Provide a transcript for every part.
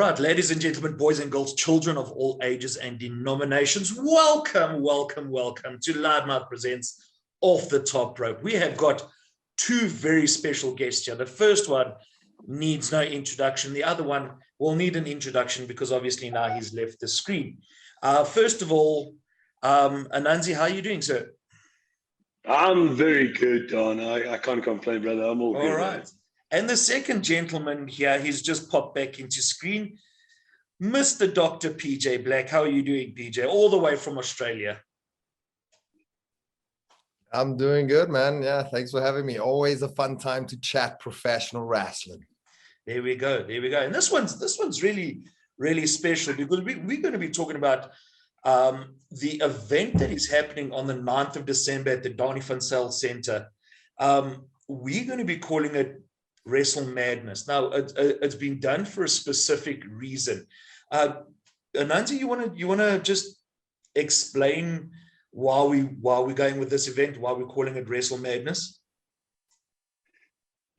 right, ladies and gentlemen, boys and girls, children of all ages and denominations, welcome to Loudmouth Presents Off the Top Rope. We have got two very special guests here. The first one needs no introduction. The other one will need an introduction because obviously now he's left the screen. First of all, Ananzi, how are you doing, sir? I'm very good, Don. I can't complain, brother. I'm all good. All right. And the second gentleman here, he's just popped back into screen, Mr. Dr. PJ Black. How are you doing, PJ? All the way from Australia. I'm doing good, man. Yeah, thanks for having me. Always a fun time to chat professional wrestling. There we go. And this one's really, really special because we're going to be talking about the event that is happening on the 9th of December at the Donnie van Zyl Center. We're going to be calling it Wrestle Madness. Now, it's been done for a specific reason. Ananzi, you want to just explain why we're going with this event, why we're calling it Wrestle Madness?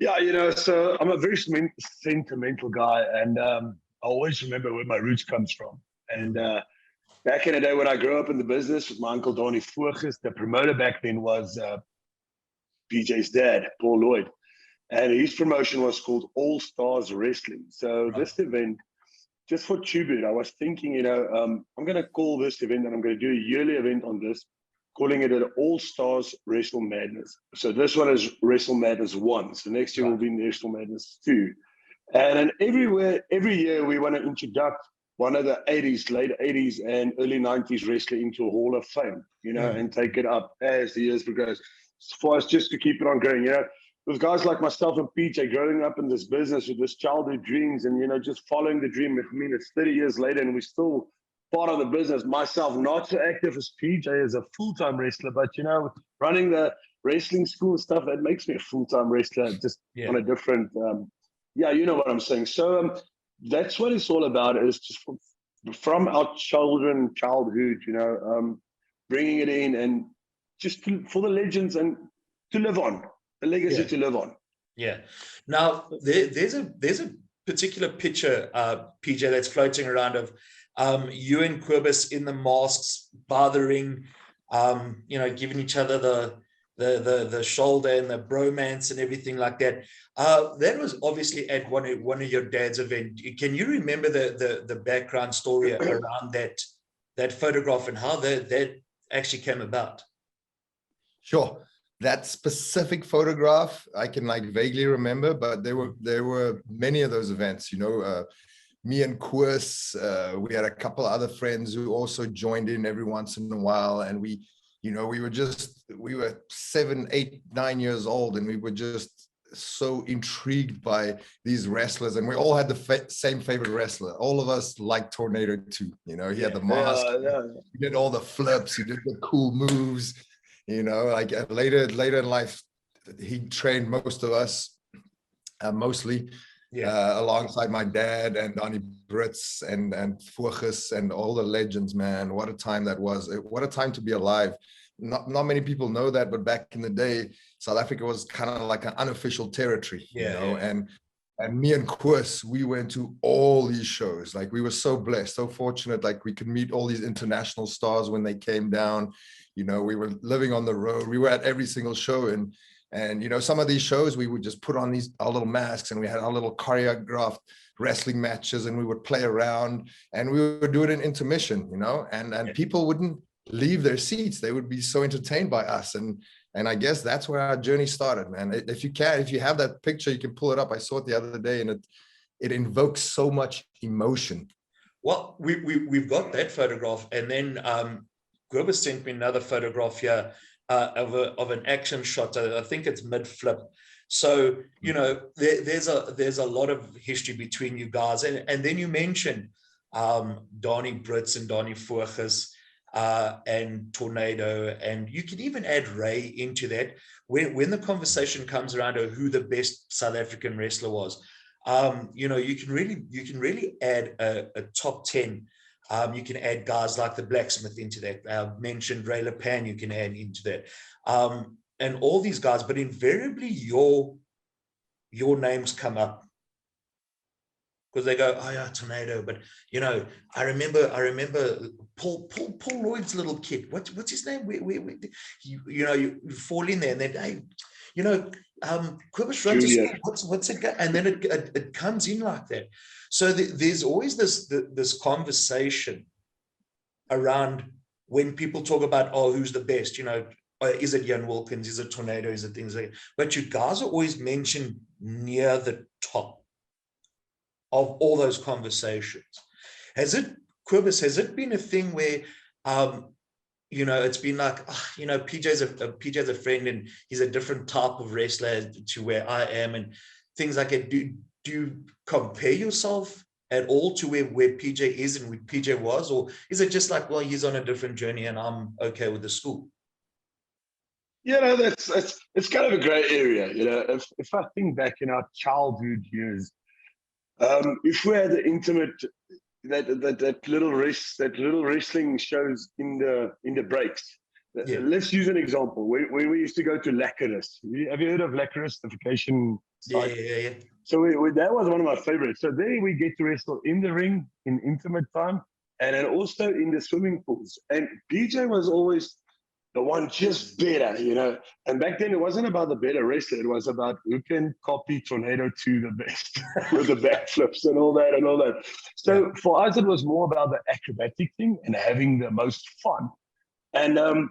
Yeah, so I'm a very sentimental guy, and I always remember where my roots comes from. And back in the day when I grew up in the business with my uncle Donnie Voorges, the promoter back then was PJ's dad, Paul Lloyd. And his promotion was called All Stars Wrestling. So this event, just for tribute, I was thinking, I'm going to call this event, and I'm going to do a yearly event on this, calling it an All Stars Wrestle Madness. So this one is Wrestle Madness 1. So next year will be Wrestle Madness 2. And then every year we want to introduce one of the 80s, late 80s and early 90s wrestler into a Hall of Fame, and take it up as the years progress. For us just to keep it on going, with guys like myself and PJ growing up in this business with this childhood dreams and, just following the dream. I mean, it's 30 years later and we're still part of the business. Myself, not so active as PJ as a full-time wrestler, but, running the wrestling school stuff, that makes me a full-time wrestler just on a different, you know what I'm saying. So that's what it's all about, is just from our childhood, bringing it in and just for the legends and to live on. A legacy to live on. Yeah. Now there's a particular picture, PJ, that's floating around of you and Quibus in the masks, bothering, giving each other the shoulder and the bromance and everything like that. That was obviously at one of your dad's event. Can you remember the background story around that photograph and how that actually came about? Sure. That specific photograph, I can vaguely remember, but there were many of those events. Me and Koos, we had a couple other friends who also joined in every once in a while, and we were 7, 8, 9 years old, and we were just so intrigued by these wrestlers, and we all had the same favorite wrestler. All of us liked Tornado too. He had the mask, he did all the flips, he did the cool moves. Later in life, he trained most of us, mostly alongside my dad and Donnie Brits and Voorges and all the legends, man. What a time that was. What a time to be alive. Not many people know that, but back in the day, South Africa was kind of like an unofficial territory, and me and Koos, we went to all these shows. We were so blessed, so fortunate, we could meet all these international stars when they came down. We were living on the road. We were at every single show. And some of these shows, we would just put on our little masks and we had our little choreographed wrestling matches and we would play around and we would do it in intermission, and people wouldn't leave their seats. They would be so entertained by us. And I guess that's where our journey started, man. If you have that picture, you can pull it up. I saw it the other day and it invokes so much emotion. Well, we've got that photograph, and then Grover sent me another photograph here of an action shot. I think it's mid-flip. So, there's a lot of history between you guys. And then you mentioned Donnie Brits and Donnie Voorges and Tornado. And you can even add Ray into that. When the conversation comes around to who the best South African wrestler was, you can really add a top 10. You can add guys like the Blacksmith into that. Mentioned Ray LePan, you can add into that. And all these guys, but invariably your names come up. because they go, oh yeah, tornado. But you know, I remember Paul Lloyd's little kid. What's his name? You fall in there, and then hey, you know, Quibus runs a school. What's it? And then it comes in like that. So there's always this conversation around when people talk about, oh, who's the best? You know, is it Jan Wilkins? Is it Tornado? Is it things like that? But you guys are always mentioned near the top of all those conversations. Quibus, has it been a thing where, you know, it's been like, you know, PJ's a friend and he's a different type of wrestler to where I am and things like that. Do you compare yourself at all to where PJ is and where PJ was? Or is it just like, well, he's on a different journey and I'm okay with the school? Yeah, no, it's kind of a great area. You know, if I think back in our childhood years, if we had the intimate that little wrestling shows in the breaks. Yeah. Let's use an example. When we used to go to Lacquerus. Have you heard of Lacquerus, the vacation site? Yeah. So that was one of my favorites. So there we get to wrestle in the ring in intimate time and then also in the swimming pools. And PJ was always the one just better, you know. And back then it wasn't about the better wrestler. It was about who can copy Tornado to the best with the backflips and all that. So for us, it was more about the acrobatic thing and having the most fun. And and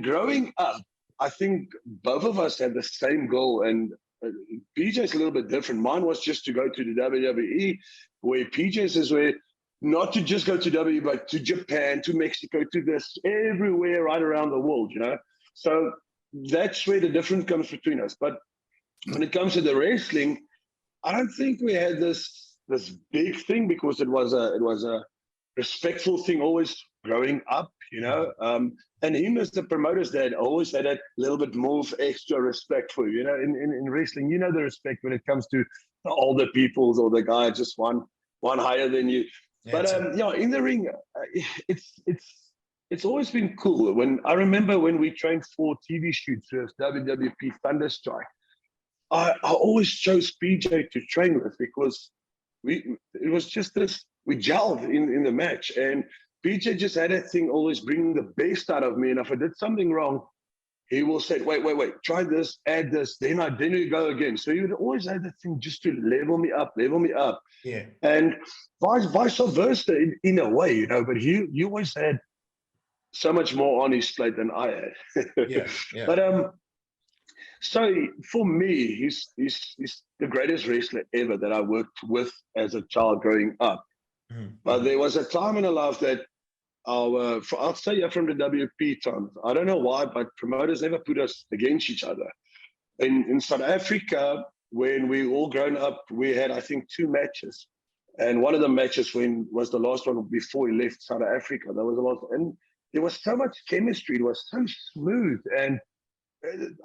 growing up, I think both of us had the same goal. And PJ's a little bit different. Mine was just to go to the WWE, where PJ's is where not to just go to WWE, but to Japan, to Mexico, to this, everywhere right around the world, you know. So that's where the difference comes between us. But when it comes to the wrestling, I don't think we had this big thing because it was a respectful thing always growing up, you know. And him as the promoter's dad always had that little bit more extra respect for you, you know. In wrestling, you know, the respect when it comes to the older peoples or the guy just one higher than you. But in the ring, it's always been cool. When I remember when we trained for TV shoots with WWP Thunderstrike, I always chose PJ to train with because it was just this, we gelled in the match, and PJ just had that thing always bringing the best out of me. And if I did something wrong, he will say, wait, try this, add this, then we go again. So he would always have that thing just to level me up. Yeah. And vice versa in a way, you know, but he always had so much more on his plate than I had. Yeah. But so for me, he's the greatest wrestler ever that I worked with as a child growing up. Mm-hmm. But there was a time in my life that I'll say from the WP times, I don't know why, but promoters never put us against each other. In South Africa, when we all grown up, we had, I think, 2 matches. And one of the matches was the last one before he left South Africa. That was the last one. And there was so much chemistry. It was so smooth. And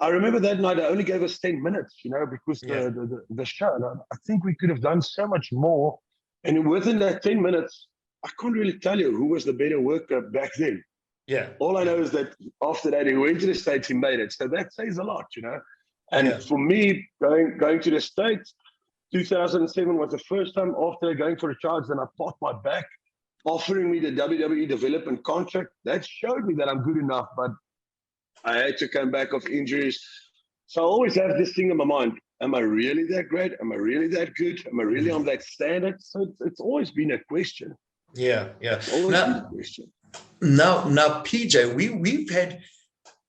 I remember that night, they only gave us 10 minutes, you know, because the show. And I think we could have done so much more. And within that 10 minutes, I can't really tell you who was the better worker back then. Yeah. All I know is that after that, he went to the States, he made it. So that says a lot, you know. And for me, going to the States, 2007 was the first time after going for the charge, then I popped my back, offering me the WWE development contract. That showed me that I'm good enough, but I had to come back off injuries. So I always have this thing in my mind. Am I really that great? Am I really that good? Am I really on that standard? So it's always been a question. Yeah. Always been a question. Now, PJ, we've had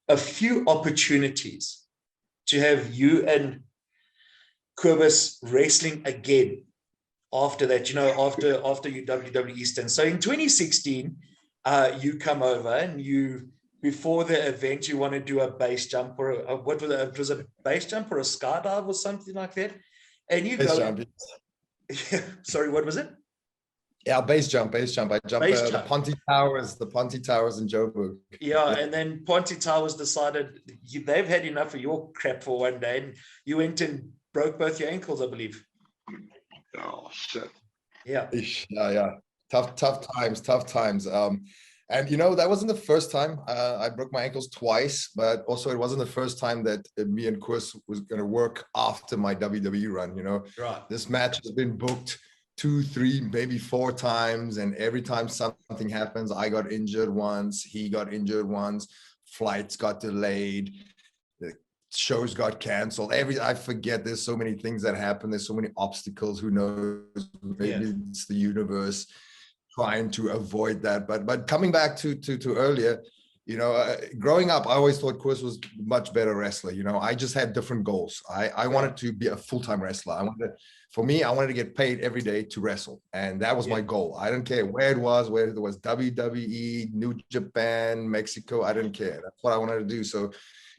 a few opportunities to have you and Quibus wrestling again after that, you know, after you WWE stint. So in 2016, you come over and before the event, you want to do a base jump or what was it? It was a base jump or a skydive or something like that. And you base go. Jump. Sorry, what was it? Yeah, base jump. I jumped the Ponte Towers in Joburg. Yeah, and then Ponte Towers decided they've had enough of your crap for one day, and you went and broke both your ankles, I believe. Oh shit. Yeah. Yeah. Tough times. And you know, that wasn't the first time. I broke my ankles twice, but also it wasn't the first time that me and Koos was going to work after my WWE run. You know, Right. this match has been booked 2, 3, maybe 4 times, and every time something happens, I got injured once, he got injured once, flights got delayed, the shows got canceled. I forget. There's so many things that happen. There's so many obstacles. Who knows? Maybe it's the universe trying to avoid that. But coming back to earlier, you know, growing up, I always thought Koos was much better wrestler. You know, I just had different goals. I wanted to be a full-time wrestler. I wanted to get paid every day to wrestle. And that was my goal. I didn't care where it was, whether it was WWE, New Japan, Mexico. I didn't care. That's what I wanted to do. So,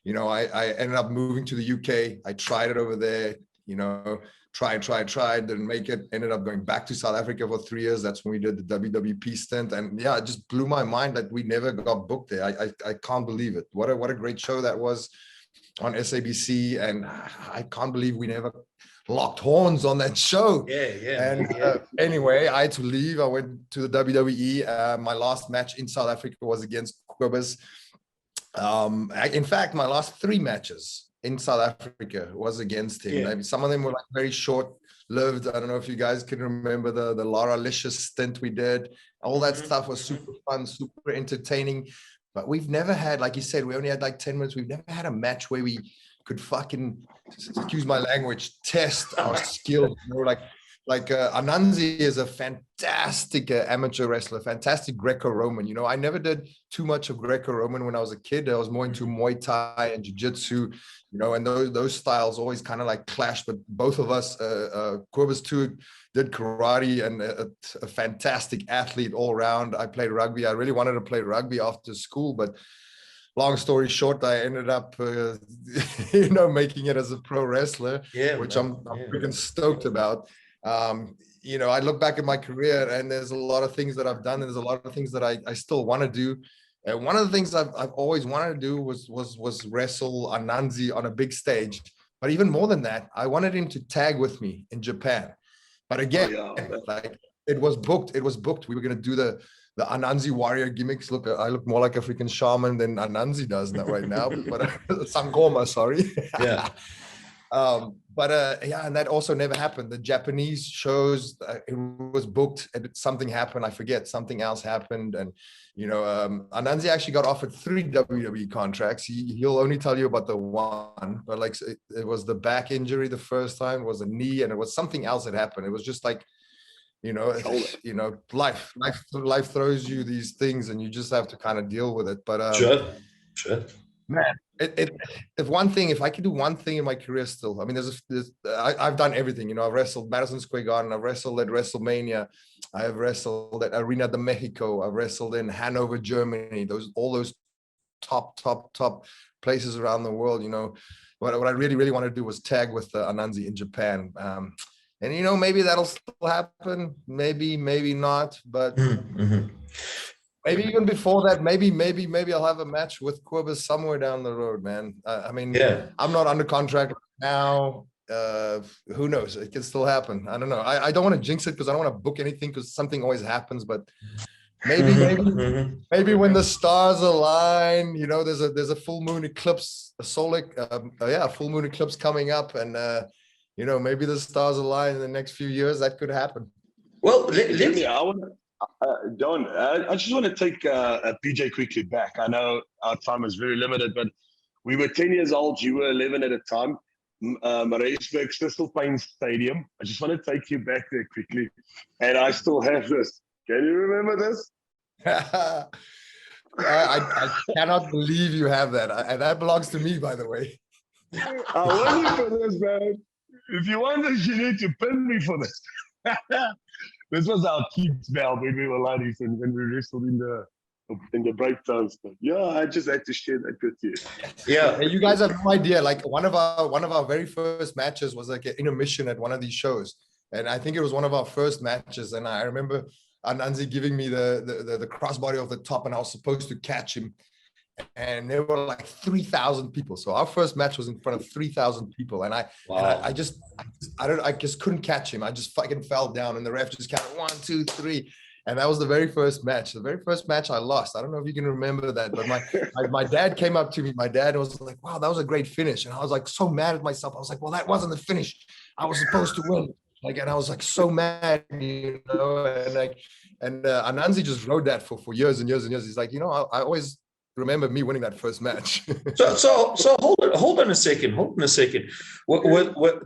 you know, I ended up moving to the UK. I tried it over there, you know, tried, didn't make it, ended up going back to South Africa for 3 years. That's when we did the WWP stint. And yeah, it just blew my mind that we never got booked there. I can't believe it. What a great show that was on SABC. And I can't believe we never locked horns on that show. And anyway, I had to leave. I went to the WWE. My last match in South Africa was against Kobus. In fact, my last 3 matches in South Africa was against him. Maybe some of them were like very short-lived. I don't know if you guys can remember the Lara Licious stint we did. All that stuff was super fun, super entertaining. But we've never had, like you said, we only had like 10 minutes. We've never had a match where we could fucking, excuse my language, test our skills. You know, like Ananzi is a fantastic amateur wrestler, fantastic Greco-Roman. You know, I never did too much of Greco-Roman when I was a kid. I was more into Muay Thai and Jiu-Jitsu, you know, and those styles always kind of like clash. But both of us, Kobus too, did karate and a fantastic athlete all around. I played rugby. I really wanted to play rugby after school, but long story short, I ended up, you know, making it as a pro wrestler, which I'm freaking stoked about. You know, I look back at my career and there's a lot of things that I've done. And there's a lot of things that I still want to do. And one of the things I've always wanted to do was wrestle Ananzi on a big stage. But even more than that, I wanted him to tag with me in Japan. But again, like it was booked. We were going to do the Ananzi warrior gimmicks. Look, I look more like a freaking shaman than Ananzi does right now. But Sangoma, sorry. And that also never happened. The Japanese shows, it was booked and something happened. I forget, something else happened. And, you know, Ananzi actually got offered 3 WWE contracts. He'll only tell you about the one, but like it was the back injury the first time, it was a knee, and it was something else that happened. It was just like, you know, life throws you these things and you just have to kind of deal with it. But sure. Man, if I could do one thing in my career still, I mean, I've done everything. You know, I've wrestled Madison Square Garden, I've wrestled at WrestleMania, I have wrestled at Arena de Mexico, I've wrestled in Hanover, Germany. All those top places around the world. You know, what I really want to do was tag with Ananzi in Japan. And you know, maybe that'll still happen, maybe not, but. Maybe even before that, maybe I'll have a match with Kobus somewhere down the road, man. I mean, I'm not under contract now. Who knows? It can still happen. I don't know. I don't want to jinx it because I don't want to book anything because something always happens. But maybe when the stars align, you know, there's a full moon eclipse, a full moon eclipse coming up, and you know, maybe the stars align in the next few years. That could happen. Well, Don, I just want to take PJ quickly back. I know our time is very limited, but we were 10 years old. You were 11 at a time. Maritzburg Crystal Payne Stadium. I just want to take you back there quickly. And I still have this. Can you remember this? I cannot believe you have that. And that belongs to me, by the way. I want you for this, man. If you want this, you need to pin me for this. This was our kids' belt when we were ladies and when we wrestled in the breakdown stuff. Yeah, I just had to share that with you. Yeah, you guys have no idea. Like one of our very first matches was like an intermission at one of these shows, and I think it was one of our first matches. And I remember Ananzi giving me the crossbody off the top, and I was supposed to catch him. And there were like 3,000 people. So our first match was in front of 3,000 people, and I just couldn't catch him. I just fucking fell down, and the ref just counted 1, 2, 3, And that was the very first match. The very first match I lost. I don't know if you can remember that, but my dad came up to me. My dad was like, wow, that was a great finish. And I was like so mad at myself. I was like, well, that wasn't the finish. I was supposed to win. Like, and I was like so mad, you know, and Ananzi just rode that for years and years and years. He's like, you know, I always remember me winning that first match. So hold on a second. What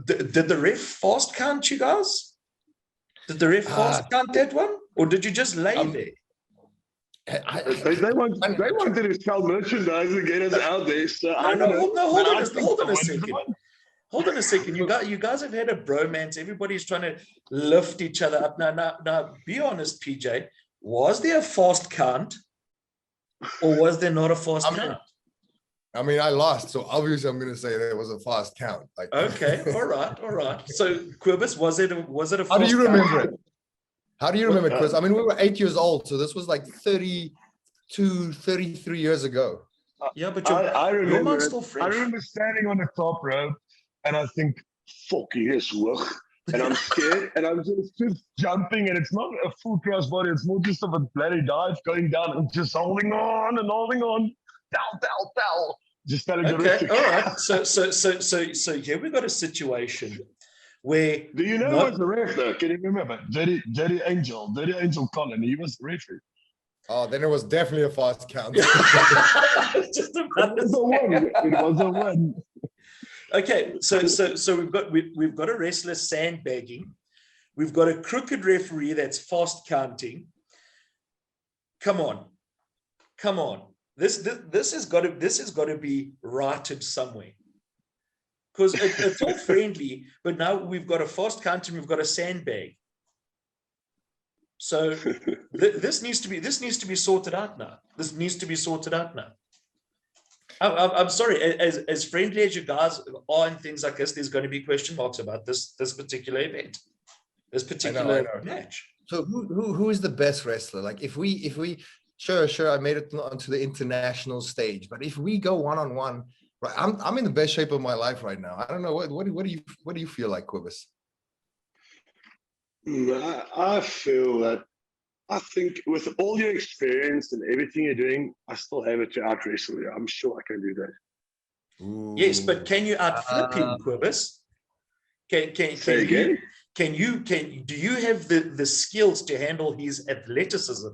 did the ref fast count you guys? Did the ref fast count that one, or did you just lay there? They wanted to sell merchandise and get us out there. So Hold on a second. You guys have had a bromance. Everybody's trying to lift each other up. Now, be honest, PJ. Was there a fast count, or was there not a fast count? I mean, I lost, so obviously I'm going to say there was a fast count. Like, okay, all right. So, Quibus, was it a fast count? How do you remember it? How do you remember, Chris? I mean, we were 8 years old, so this was like 32, 33 years ago. Yeah, but I remember still fresh. I remember standing on the top rope, and I think, "Fuck yes, look." And I'm scared, and I'm just jumping, and it's not a full crossbody; it's more just of a bloody dive going down, and just holding on and holding on. Down. Just telling okay, all right. So here we've got a situation where. Do you know who was the ref though? Can you remember? Dirty Angel Colin. He was the referee. Oh, then it was definitely a fast count. It was a one. Okay, so we've got a wrestler sandbagging. We've got a crooked referee that's fast counting. Come on. This has got to be righted somewhere, because it's all friendly, but now we've got a fast count and we've got a sandbag. So this needs to be sorted out now. I'm sorry, as friendly as you guys are and things like this, there's going to be question marks about this particular event, this particular match. So who is the best wrestler? Like if we Sure, I made it onto the international stage, but if we go one-on-one, right, I'm in the best shape of my life right now. I don't know what do you feel like, Quibus? I feel that I think with all your experience and everything you're doing, I still have it to out wrestle you. I'm sure I can do that. Ooh. Yes, but can you outflip him, Quibus? Do you have the skills to handle his athleticism?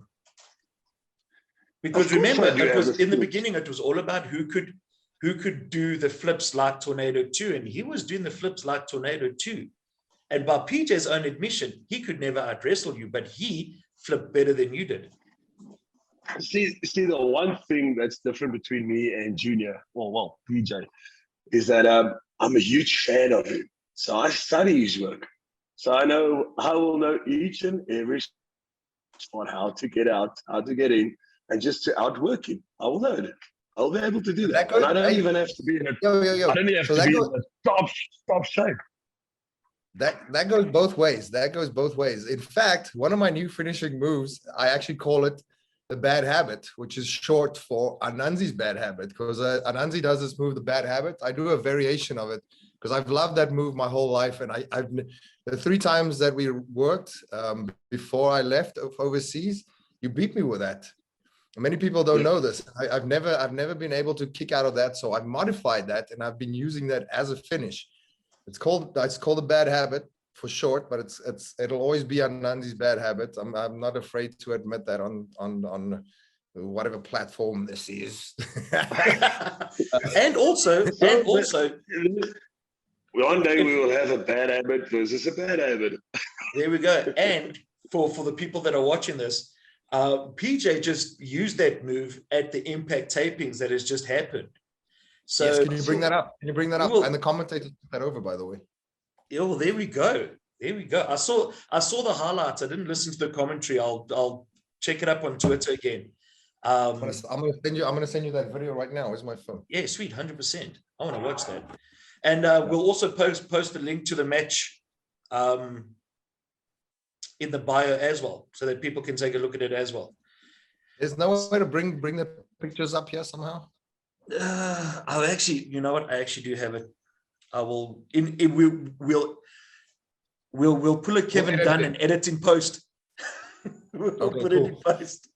Because remember, it was in the beginning, it was all about who could do the flips like Tornado 2, and he was doing the flips like Tornado 2. And by PJ's own admission, he could never out wrestle you, but he flipped better than you did. See, the one thing that's different between me and Junior, well, PJ, is that I'm a huge fan of him. So I study his work. So I will know each and every spot, how to get out, how to get in, and just to outwork him. I will know it. I'll be able to do that. And I don't even have to be in a I don't even have to be in a top shape. That goes both ways. In fact, one of my new finishing moves, I actually call it the bad habit, which is short for Ananzi's bad habit, because Ananzi does this move, the bad habit. I do a variation of it because I've loved that move my whole life. And I've the 3 times that we worked before I left overseas, you beat me with that. Many people don't know this. I've never been able to kick out of that. So I've modified that and I've been using that as a finish. It's called a bad habit for short, but it'll always be Ananzi's bad habit. I'm not afraid to admit that on whatever platform this is. and also one day we will have a bad habit versus a bad habit. There we go. And for the people that are watching this, PJ just used that move at the Impact tapings that has just happened. So yes, can you bring that up? And the commentators took that over, by the way. Oh, there we go. I saw the highlights. I didn't listen to the commentary. I'll check it up on Twitter again. I'm gonna send you that video right now. Where's my phone? Yeah, sweet, 100%. I want to watch that. And we'll also post a link to the match in the bio as well, so that people can take a look at it as well. There's no way to bring the pictures up here somehow. I'll actually, you know what? I actually do have it. I will. We'll pull a Kevin Dunn and edit in post. We'll Okay, put it cool. in post.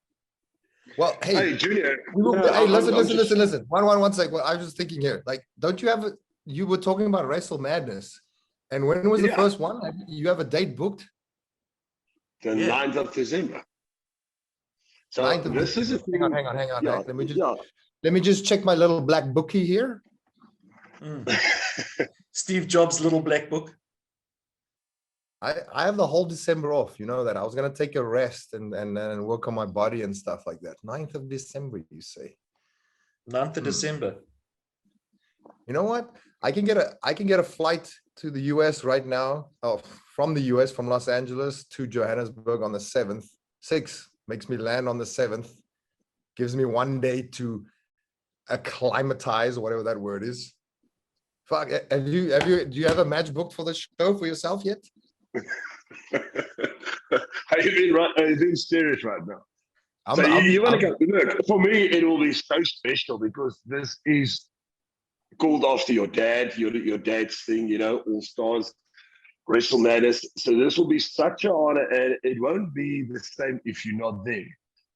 Well, hey, Hey, Junior. hey, listen. Just- One sec. Well, I was just thinking here, like, don't you have you were talking about Wrestle Madness, and when was the Yeah. first one? You have a date booked? The Yeah. 9th of December. So 9th of this is a thing. Hang on. Yeah, Let me just check my little black bookie here. Steve Jobs' little black book. I have the whole December off. You know that I was gonna take a rest and work on my body and stuff like that. 9th of December, you say? 9th of December. You know what? I can get a flight to the US right now. Oh, from the US, from Los Angeles to Johannesburg on the 7th. 6th makes me land on the 7th. Gives me 1 day to acclimatize, whatever that word is. Fuck, do you have a match booked for the show for yourself yet? Are you being serious right now? You want to go? Look, for me, it will be so special because this is called after your dad, your dad's thing, you know, All Stars, Wrestle Madness. So this will be such an honor, and it won't be the same if you're not there.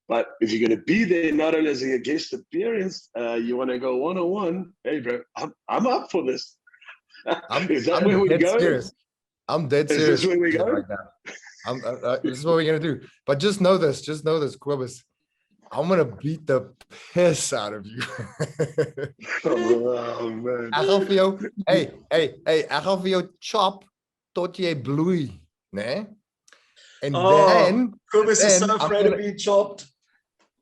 But if you're going to be there, not only as a guest appearance, you want to go one-on-one. Hey, bro, I'm up for this. Is that where we go? Serious. I'm dead serious. Is this where we go? Right now. This is what we're gonna do. But just know this, Quibus. I'm gonna beat the piss out of you. Oh man. Ek gaan vir jou, hey, ek gaan vir jou chop tot jy bloei, né? And then Quibus is so I'm afraid of being chopped.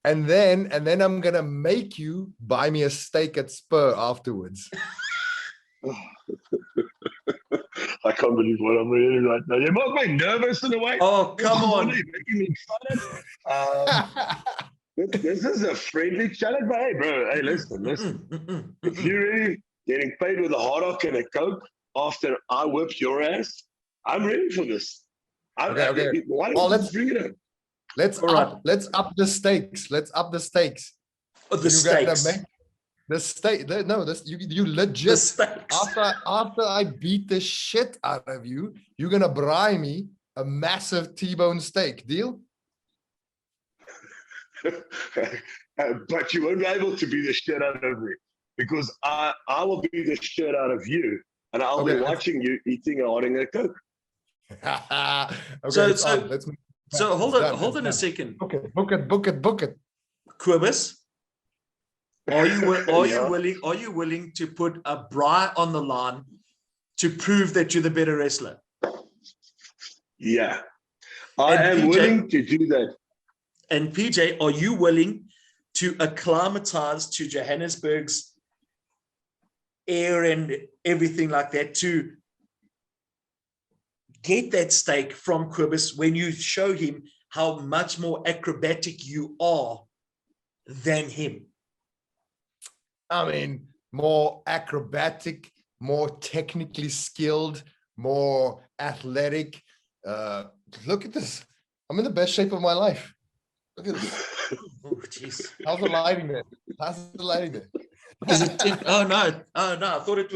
And then I'm gonna make you buy me a steak at Spur afterwards. I can't believe what I'm reading right now. You might make me nervous in a way. Oh, come on. You're making me excited. This is a friendly challenge, but hey, bro. Hey, listen. If you're really getting paid with a hot dog and a Coke after I whip your ass, I'm ready for this. Okay. Why don't let's bring it up? Let's up the stakes. Let's up the stakes. Oh, the stakes. The steak. No, this you legit. After I beat the shit out of you, you're gonna buy me a massive T-bone steak. Deal? But you won't be able to beat the shit out of me because I will beat the shit out of you, and I'll be watching you eating and ordering a Coke. Okay, so hold on a second. Okay, book it. Quibus, are you willing to put a bri on the line to prove that you're the better wrestler? Yeah, I am willing to do that. And PJ, are you willing to acclimatize to Johannesburg's air and everything like that to get that steak from Quibus when you show him how much more acrobatic you are than him? I mean, more acrobatic, more technically skilled, more athletic. Look at this. I'm in the best shape of my life. Look at this. Oh, jeez. How's the lighting there? Is it 10? Oh no. I thought it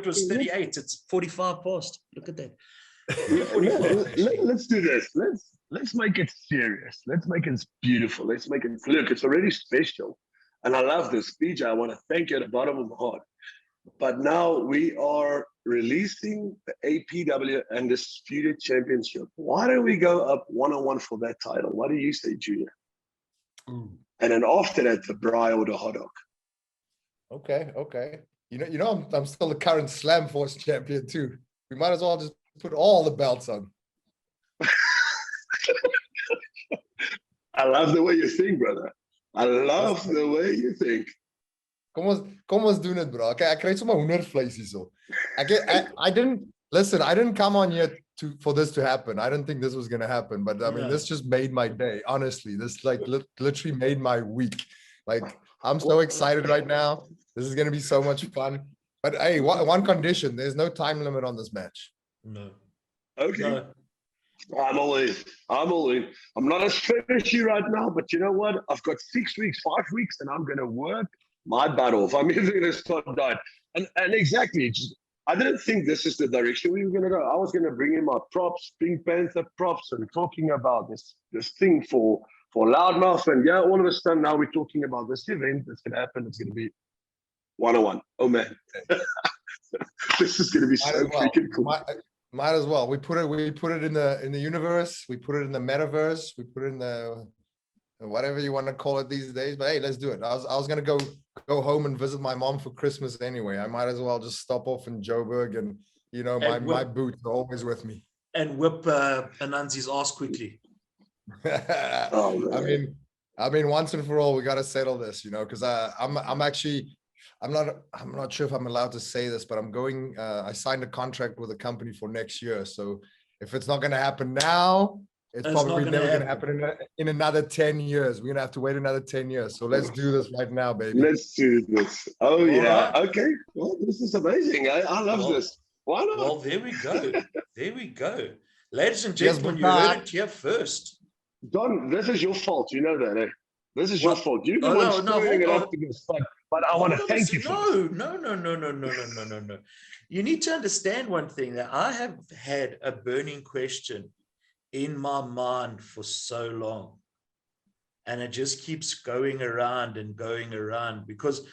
was 38. It's 45 past. Look at that. Let's do this. Let's make it serious. Let's make it beautiful. Let's make it look. It's already special, and I love this, PJ. I want to thank you at the bottom of my heart. But now we are releasing the APW Undisputed Championship. Why don't we go up one-on-one for that title? What do you say, Junior? And then after that, the bri or the hot dog. Okay. You know, I'm still the current Slam Force champion too. We might as well just put all the belts on. I love the way you think, brother. I love the way you think. Kom ons doen dit, bro. Okay, ek kry sommer hoendervleis hierso. I didn't come on here for this to happen. I didn't think this was going to happen, but I mean, this just made my day. Honestly, this like literally made my week. Like, I'm so excited right now. This is going to be so much fun. But hey, one condition: there's no time limit on this match. No. Okay. No. I'm all in. I'm not as finishy right now, but you know what? I've got 6 weeks, 5 weeks, and I'm going to work my butt off. I'm even going to start dying. And exactly, I didn't think this is the direction we were going to go. I was going to bring in my props, Pink Panther props, and talking about this thing for Loudmouth. And yeah, all of a sudden now we're talking about this event that's going to happen. It's going to be 101. Oh man, this is going to be so freaking cool. Might as well. We put it in the universe. We put it in the metaverse. We put it in the whatever you want to call it these days. But hey, let's do it. I was gonna go home and visit my mom for Christmas anyway. I might as well just stop off in Joburg, and you know, my boots are always with me. And whip Ananzi's ass quickly. I mean, once and for all, we got to settle this, you know, because I'm not sure if I'm allowed to say this, but I'm going. I signed a contract with a company for next year, so if it's not going to happen now, it's probably never going to happen in another 10 years. We're going to have to wait another 10 years. So let's do this right now, baby. Let's do this. Oh, yeah. Right. Okay. Well, this is amazing. I love this. Why not? Well, there we go. There we go. Ladies and gentlemen, you heard it here first. Don, this is your fault. You know that, eh? This is your fault. You're the one stirring it up to get stuck. But I want to thank you for this. No. You need to understand one thing, that I have had a burning question in my mind for so long, and it just keeps going around and going around, because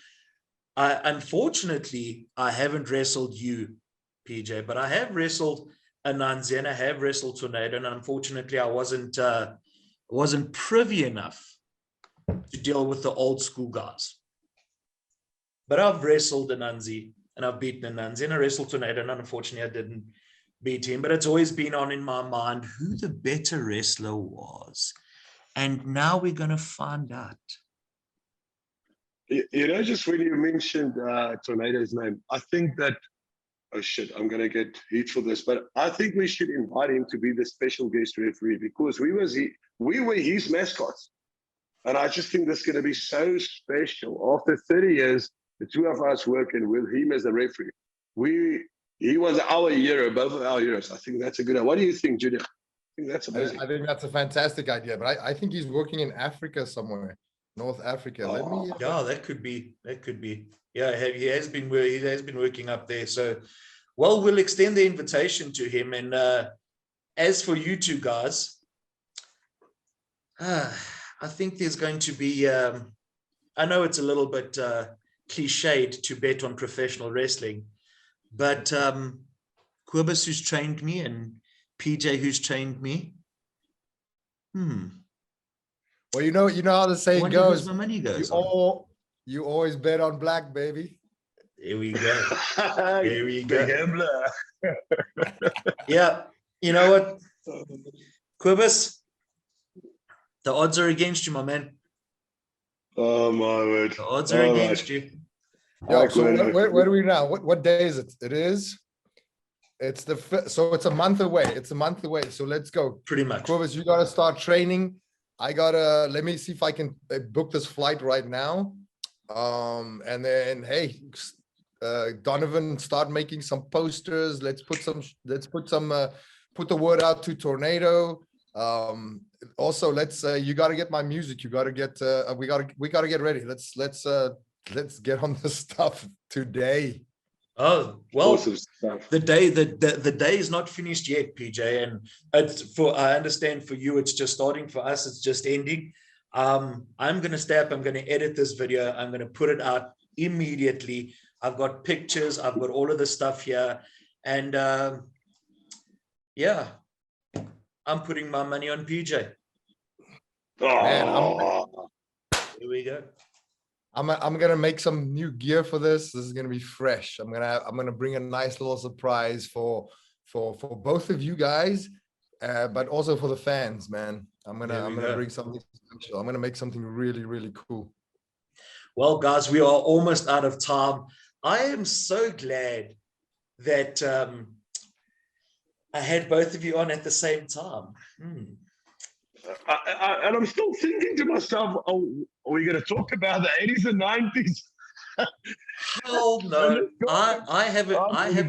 unfortunately I haven't wrestled you, PJ, but I have wrestled Ananzi and I have wrestled Tornado, and unfortunately I wasn't privy enough to deal with the old school guys. But I've wrestled Ananzi and I've beaten Ananzi, and I wrestled Tornado, and unfortunately I didn't beat him, but it's always been on in my mind who the better wrestler was. And now we're going to find out. You know, just when you mentioned Tornado's name, I think that, oh shit, I'm going to get heat for this, but I think we should invite him to be the special guest referee, because we were his mascots. And I just think this is going to be so special. After 30 years, the two of us working with him as the referee, he was our hero, both of our heroes. I think that's a good idea. What do you think, Judy? I think that's amazing. I think that's a fantastic idea, but I think he's working in Africa somewhere, North Africa. Yeah, that could be. Yeah, he has been working up there. So, well, we'll extend the invitation to him. And as for you two guys, I think there's going to be. I know it's a little bit cliched to bet on professional wrestling, but Kobus, who's trained me, and PJ, who's trained me. Well, you know how the saying goes. My money goes. You always bet on black, baby. There we go. There we go. Gambler. Yeah, you know what, Kobus, the odds are against you, my man. Oh my word! The odds are against you. Yeah. So where are we now? What day is it? It's the 5th, so it's a month away. So let's go. Pretty much. Kobus, you gotta start training. I gotta let me see if I can book this flight right now. And then hey, Donovan, start making some posters. Let's put the word out to Tornado. Also, let's you got to get my music. You got to get we got to get ready. Let's get on the stuff today. Oh well, awesome stuff. The day is not finished yet, PJ, and I understand for you it's just starting. For us it's just ending. I'm gonna I'm gonna edit this video. I'm gonna put it out immediately. I've got pictures, I've got all of the stuff here, and yeah, I'm putting my money on PJ. Man, here we go. I'm gonna make some new gear for this. This is gonna be fresh. I'm gonna bring a nice little surprise for both of you guys, but also for the fans, man. I'm gonna bring something special. I'm gonna make something really, really cool. Well, guys, we are almost out of time. I am so glad that I had both of you on at the same time. And I'm still thinking to myself, oh, are we going to talk about the 80s and 90s? Hell no. I have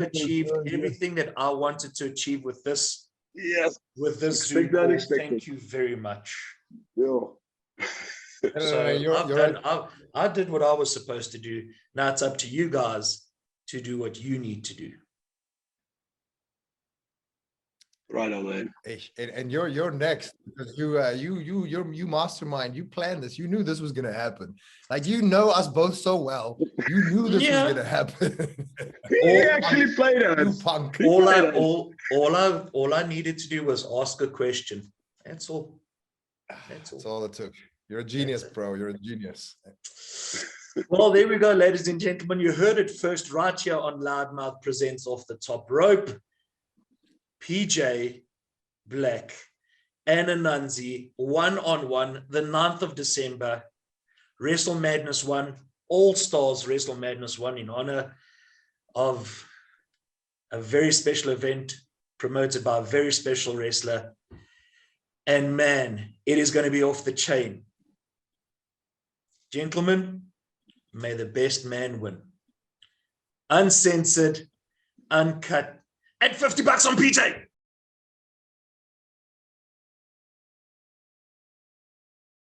achieved everything that I wanted to achieve with this. Yes. With this Zoom call. Thank you very much. Yeah. So I did what I was supposed to do. Now it's up to you guys to do what you need to do. Right on, man. And you're next because you mastermind. You planned this. You knew this was gonna happen. Like you know us both so well. You knew this was gonna happen. He actually played You us. punk. All I needed to do was ask a question. That's all. That's all it took. You're a genius, bro. You're a genius. Well, there we go, ladies and gentlemen. You heard it first right here on Loudmouth Presents Off the Top Rope. PJ, Black, and Ananzi, 1-on-1, the 9th of December, Wrestle Madness 1, All Stars Wrestle Madness 1, in honor of a very special event promoted by a very special wrestler. And man, it is going to be off the chain. Gentlemen, may the best man win. Uncensored, uncut, and $50 on PJ.